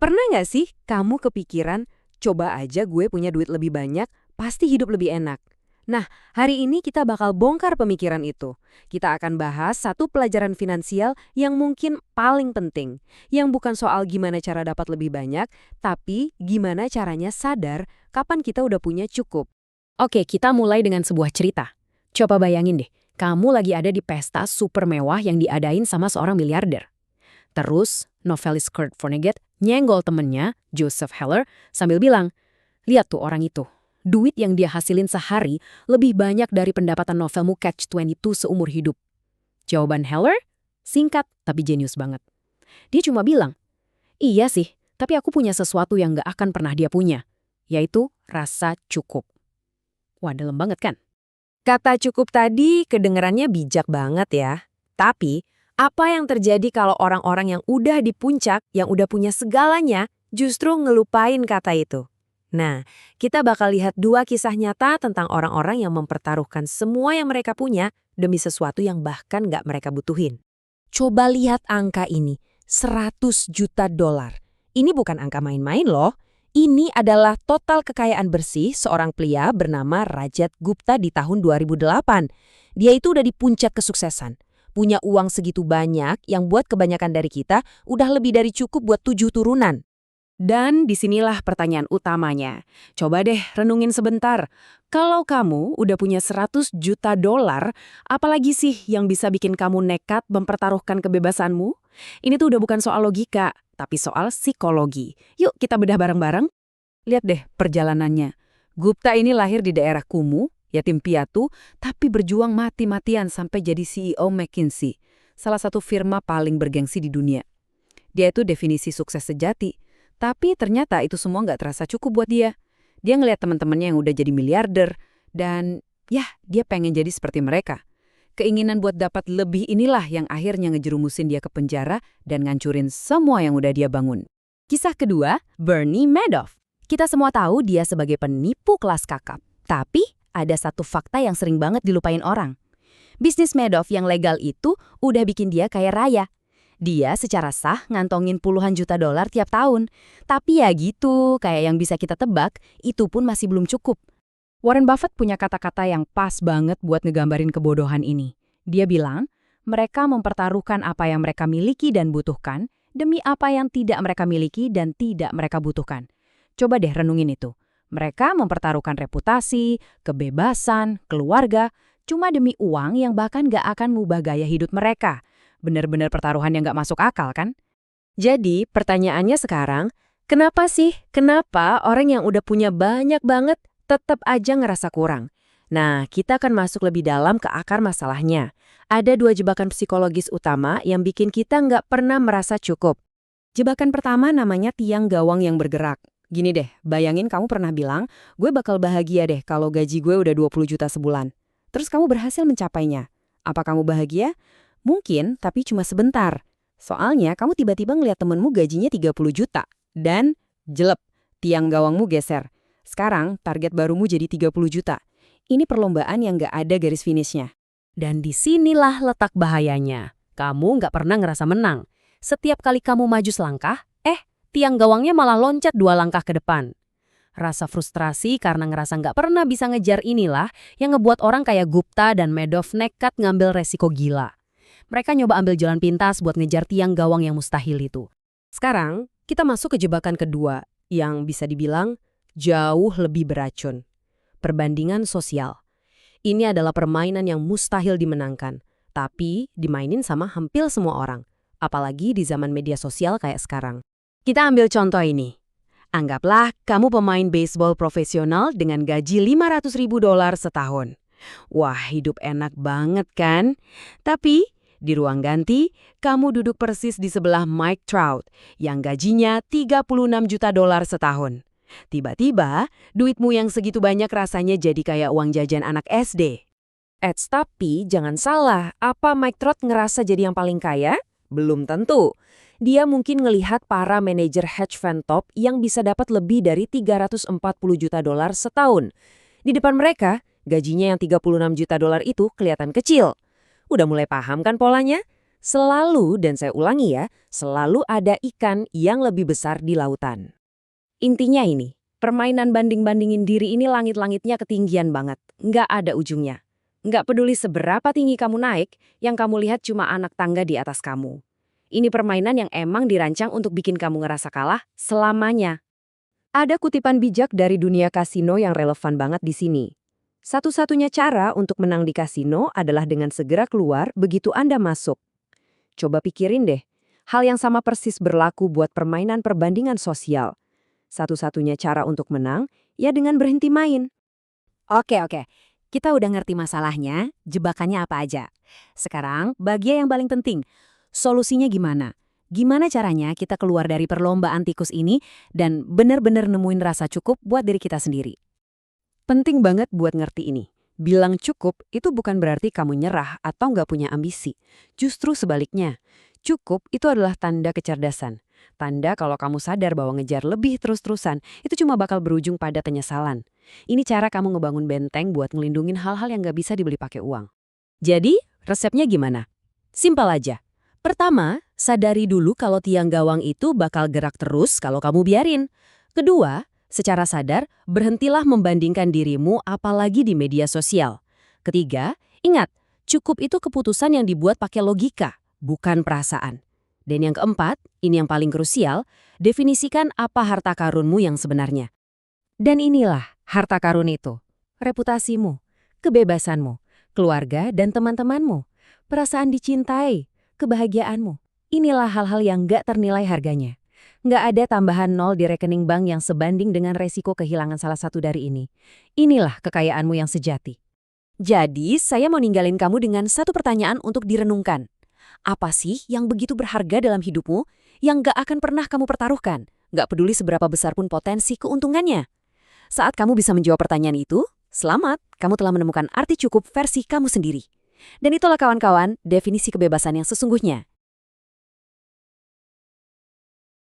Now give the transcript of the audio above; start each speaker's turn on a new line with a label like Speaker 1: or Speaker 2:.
Speaker 1: Pernah nggak sih kamu kepikiran, coba aja gue punya duit lebih banyak, pasti hidup lebih enak? Nah, hari ini kita bakal bongkar pemikiran itu. Kita akan bahas satu pelajaran finansial yang mungkin paling penting, yang bukan soal gimana cara dapat lebih banyak, tapi gimana caranya sadar kapan kita udah punya cukup.
Speaker 2: Oke, kita mulai dengan sebuah cerita. Coba bayangin deh, kamu lagi ada di pesta super mewah yang diadain sama seorang miliarder. Terus, novelis Kurt Vonnegut nyenggol temennya, Joseph Heller, sambil bilang, lihat tuh orang itu. Duit yang dia hasilin sehari lebih banyak dari pendapatan novelmu Catch-22 seumur hidup. Jawaban Heller? Singkat, tapi jenius banget. Dia cuma bilang, iya sih, tapi aku punya sesuatu yang gak akan pernah dia punya, yaitu rasa cukup. Wah, dalam banget kan?
Speaker 1: Kata cukup tadi kedengerannya bijak banget ya. Tapi, apa yang terjadi kalau orang-orang yang udah di puncak, yang udah punya segalanya, justru ngelupain kata itu? Nah, kita bakal lihat dua kisah nyata tentang orang-orang yang mempertaruhkan semua yang mereka punya demi sesuatu yang bahkan nggak mereka butuhin. Coba lihat angka ini, 100 juta dolar. Ini bukan angka main-main loh. Ini adalah total kekayaan bersih seorang pria bernama Rajat Gupta di tahun 2008. Dia itu udah di puncak kesuksesan. Punya uang segitu banyak yang buat kebanyakan dari kita udah lebih dari cukup buat 7 turunan.
Speaker 2: Dan disinilah pertanyaan utamanya. Coba deh renungin sebentar. Kalau kamu udah punya 100 juta dolar, apalagi sih yang bisa bikin kamu nekat mempertaruhkan kebebasanmu? Ini tuh udah bukan soal logika, tapi soal psikologi. Yuk kita bedah bareng-bareng. Lihat deh perjalanannya. Gupta ini lahir di daerah kumuh, yatim piatu, tapi berjuang mati-matian sampai jadi CEO McKinsey, salah satu firma paling bergengsi di dunia. Dia itu definisi sukses sejati. Tapi ternyata itu semua nggak terasa cukup buat dia. Dia ngelihat teman-temannya yang udah jadi miliarder, dan ya, dia pengen jadi seperti mereka. Keinginan buat dapat lebih inilah yang akhirnya ngejerumusin dia ke penjara dan ngancurin semua yang udah dia bangun. Kisah kedua, Bernie Madoff. Kita semua tahu dia sebagai penipu kelas kakap. Tapi ada satu fakta yang sering banget dilupain orang. Bisnis Madoff yang legal itu udah bikin dia kaya raya. Dia secara sah ngantongin puluhan juta dolar tiap tahun. Tapi ya gitu, kayak yang bisa kita tebak, itu pun masih belum cukup. Warren Buffett punya kata-kata yang pas banget buat ngegambarin kebodohan ini. Dia bilang, mereka mempertaruhkan apa yang mereka miliki dan butuhkan demi apa yang tidak mereka miliki dan tidak mereka butuhkan. Coba deh renungin itu. Mereka mempertaruhkan reputasi, kebebasan, keluarga, cuma demi uang yang bahkan gak akan mengubah gaya hidup mereka. Benar-benar pertaruhan yang gak masuk akal kan?
Speaker 1: Jadi, pertanyaannya sekarang, kenapa orang yang udah punya banyak banget tetap aja ngerasa kurang? Nah, kita akan masuk lebih dalam ke akar masalahnya. Ada dua jebakan psikologis utama yang bikin kita nggak pernah merasa cukup. Jebakan pertama namanya tiang gawang yang bergerak. Gini deh, bayangin kamu pernah bilang, gue bakal bahagia deh kalau gaji gue udah 20 juta sebulan. Terus kamu berhasil mencapainya. Apa kamu bahagia? Mungkin, tapi cuma sebentar. Soalnya kamu tiba-tiba ngeliat temenmu gajinya 30 juta. Dan, jelep, tiang gawangmu geser. Sekarang, target barumu jadi 30 juta. Ini perlombaan yang nggak ada garis finishnya. Dan disinilah letak bahayanya. Kamu nggak pernah ngerasa menang. Setiap kali kamu maju selangkah, tiang gawangnya malah loncat 2 langkah ke depan. Rasa frustrasi karena ngerasa nggak pernah bisa ngejar inilah yang ngebuat orang kayak Gupta dan Madoff nekat ngambil resiko gila. Mereka nyoba ambil jalan pintas buat ngejar tiang gawang yang mustahil itu. Sekarang, kita masuk ke jebakan kedua, yang bisa dibilang jauh lebih beracun. Perbandingan sosial. Ini adalah permainan yang mustahil dimenangkan, tapi dimainin sama hampir semua orang. Apalagi di zaman media sosial kayak sekarang. Kita ambil contoh ini. Anggaplah kamu pemain baseball profesional dengan gaji 500 ribu dolar setahun. Wah, hidup enak banget kan? Tapi di ruang ganti, kamu duduk persis di sebelah Mike Trout yang gajinya 36 juta dolar setahun. Tiba-tiba, duitmu yang segitu banyak rasanya jadi kayak uang jajan anak SD. Tapi jangan salah, apa Mike Trout ngerasa jadi yang paling kaya? Belum tentu. Dia mungkin ngelihat para manajer hedge fund top yang bisa dapat lebih dari 340 juta dolar setahun. Di depan mereka, gajinya yang 36 juta dolar itu kelihatan kecil. Udah mulai paham kan polanya? Selalu, dan saya ulangi ya, selalu ada ikan yang lebih besar di lautan.
Speaker 2: Intinya ini, permainan banding-bandingin diri ini langit-langitnya ketinggian banget. Nggak ada ujungnya. Nggak peduli seberapa tinggi kamu naik, yang kamu lihat cuma anak tangga di atas kamu. Ini permainan yang emang dirancang untuk bikin kamu ngerasa kalah selamanya.
Speaker 1: Ada kutipan bijak dari dunia kasino yang relevan banget di sini. Satu-satunya cara untuk menang di kasino adalah dengan segera keluar begitu Anda masuk. Coba pikirin deh, hal yang sama persis berlaku buat permainan perbandingan sosial. Satu-satunya cara untuk menang, ya dengan berhenti main.
Speaker 2: Oke, kita udah ngerti masalahnya, jebakannya apa aja. Sekarang, bagian yang paling penting, solusinya gimana? Gimana caranya kita keluar dari perlombaan tikus ini dan benar-benar nemuin rasa cukup buat diri kita sendiri?
Speaker 1: Penting banget buat ngerti ini. Bilang cukup itu bukan berarti kamu nyerah atau nggak punya ambisi. Justru sebaliknya, cukup itu adalah tanda kecerdasan. Tanda kalau kamu sadar bahwa ngejar lebih terus-terusan itu cuma bakal berujung pada penyesalan. Ini cara kamu ngebangun benteng buat ngelindungin hal-hal yang nggak bisa dibeli pakai uang. Jadi, resepnya gimana? Simpel aja. Pertama, sadari dulu kalau tiang gawang itu bakal gerak terus kalau kamu biarin. Kedua, secara sadar, berhentilah membandingkan dirimu apalagi di media sosial. Ketiga, ingat, cukup itu keputusan yang dibuat pakai logika, bukan perasaan. Dan yang keempat, ini yang paling krusial, definisikan apa harta karunmu yang sebenarnya. Dan inilah harta karun itu. Reputasimu, kebebasanmu, keluarga dan teman-temanmu, perasaan dicintai, kebahagiaanmu. Inilah hal-hal yang nggak ternilai harganya. Nggak ada tambahan nol di rekening bank yang sebanding dengan resiko kehilangan salah satu dari ini. Inilah kekayaanmu yang sejati. Jadi, saya mau ninggalin kamu dengan satu pertanyaan untuk direnungkan. Apa sih yang begitu berharga dalam hidupmu yang nggak akan pernah kamu pertaruhkan? Nggak peduli seberapa besar pun potensi keuntungannya. Saat kamu bisa menjawab pertanyaan itu, selamat, kamu telah menemukan arti cukup versi kamu sendiri. Dan itulah kawan-kawan, definisi kebebasan yang sesungguhnya.